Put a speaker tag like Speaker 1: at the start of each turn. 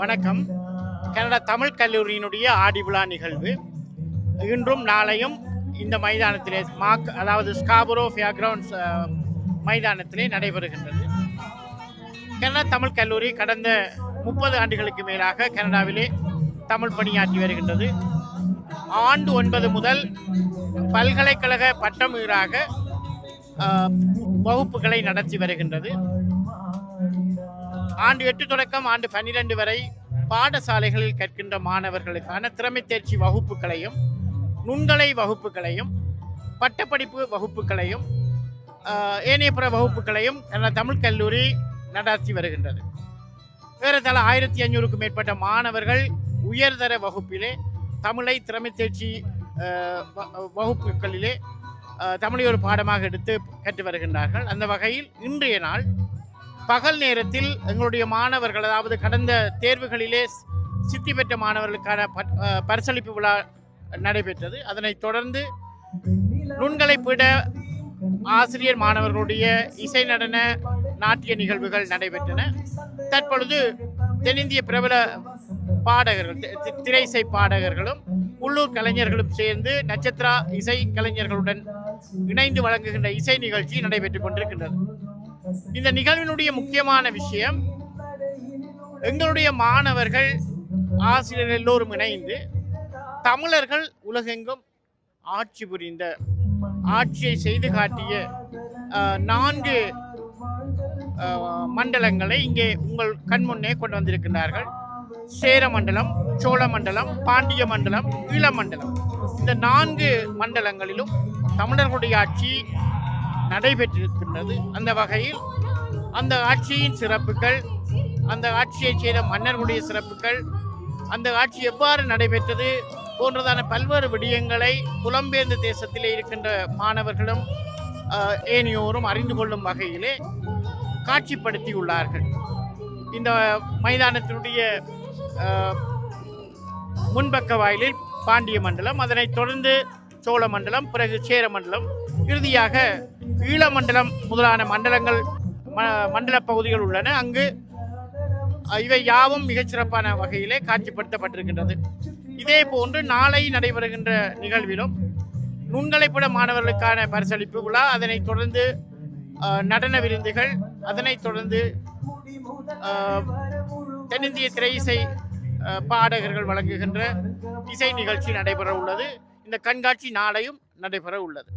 Speaker 1: வணக்கம். கனடா தமிழ் கல்லூரியினுடைய ஆடி விழா நிகழ்வு இன்றும் நாளையும் இந்த மைதானத்திலே அதாவது ஸ்காபரோ ஃபேர் கிரவுண்ட்ஸ் மைதானத்திலே நடைபெறுகின்றது. கனடா தமிழ் கல்லூரி கடந்த 30 ஆண்டுகளுக்கு மேலாக கனடாவிலே தமிழ் பணியாற்றி வருகின்றது. ஆண்டு 9 முதல் பல்கலைக்கழக பட்டமீறாக வகுப்புகளை நடத்தி வருகின்றது. ஆண்டு 8 தொடக்கம் ஆண்டு 12 வரை பாடசாலைகளில் கற்கின்ற மாணவர்களுக்கான திறமை தேர்ச்சி வகுப்புகளையும் நுண்கலை வகுப்புகளையும் பட்டப்படிப்பு வகுப்புகளையும் ஏனைய பிற வகுப்புகளையும் தமிழ் கல்லூரி நடத்தி வருகின்றது. ஏறத்தாழ 1500க்கும் மேற்பட்ட மாணவர்கள் உயர்தர வகுப்பிலே தமிழை திறமை தேர்ச்சி வகுப்புகளிலே தமிழை ஒரு பாடமாக எடுத்து கற்று வருகின்றார்கள். அந்த வகையில் இன்றைய நாள் பகல் நேரத்தில் எங்களுடைய மாணவர்கள், அதாவது கடந்த தேர்வுகளிலே சித்தி பெற்ற மாணவர்களுக்கான பரிசளிப்பு விழா நடைபெற்றது. அதனைத் தொடர்ந்து நுண்கலை பீட ஆசிரியர் மாணவர்களுடைய இசை நடன நாட்டிய நிகழ்வுகள் நடைபெற்றன. தற்பொழுது தென்னிந்திய பிரபல பாடகர்கள், திரைசை பாடகர்களும் உள்ளூர் கலைஞர்களும் சேர்ந்து நட்சத்திரா இசை கலைஞர்களுடன் இணைந்து வழங்குகின்ற இசை நிகழ்ச்சி நடைபெற்றுக் கொண்டிருக்கின்றது. இந்த நிகழ்வினுடைய முக்கியமான விஷயம், எங்களுடைய மாணவர்கள் ஆசிரியர்கள் எல்லோரும் இணைந்து தமிழர்கள் உலகெங்கும் ஆட்சி புரிந்த, ஆட்சியை செய்து காட்டிய 4 மண்டலங்களை இங்கே உங்கள் கண்முன்னே கொண்டு வந்திருக்கிறார்கள். சேர மண்டலம், சோழ மண்டலம், பாண்டிய மண்டலம், ஈழமண்டலம். இந்த 4 மண்டலங்களிலும் தமிழர்களுடைய ஆட்சி நடைபெற்றிருக்கின்றது. அந்த வகையில் அந்த ஆட்சியின் சிறப்புகள், அந்த ஆட்சியை செய்த மன்னர்களுடைய சிறப்புகள், அந்த ஆட்சி எவ்வாறு நடைபெற்றது போன்றதான பல்வேறு விடயங்களை புலம்பெயர்ந்த தேசத்திலே இருக்கின்ற மாணவர்களும் ஏனையோரும் அறிந்து கொள்ளும் வகையிலே காட்சிப்படுத்தியுள்ளார்கள். இந்த மைதானத்தினுடைய முன்பக்க வாயிலில் பாண்டிய மண்டலம், அதனைத் தொடர்ந்து சோழ மண்டலம், பிறகு சேர மண்டலம், இறுதியாக ஈழமண்டலம் முதலான மண்டல பகுதிகள் உள்ளன. அங்கு இவை யாவும் மிகச்சிறப்பான வகையிலே காட்சிப்படுத்தப்பட்டிருக்கின்றது. இதே போன்று நாளை நடைபெறுகின்ற நிகழ்விலும் நுண்கலைப்பட மாணவர்களுக்கான பரிசளிப்பு விழா, அதனைத் தொடர்ந்து நடன விருந்துகள், அதனைத் தொடர்ந்து தென்னிந்திய திரை இசை பாடகர்கள் வழங்குகின்ற இசை நிகழ்ச்சி நடைபெற உள்ளது. இந்த கண்காட்சி நாளையும் நடைபெற உள்ளது.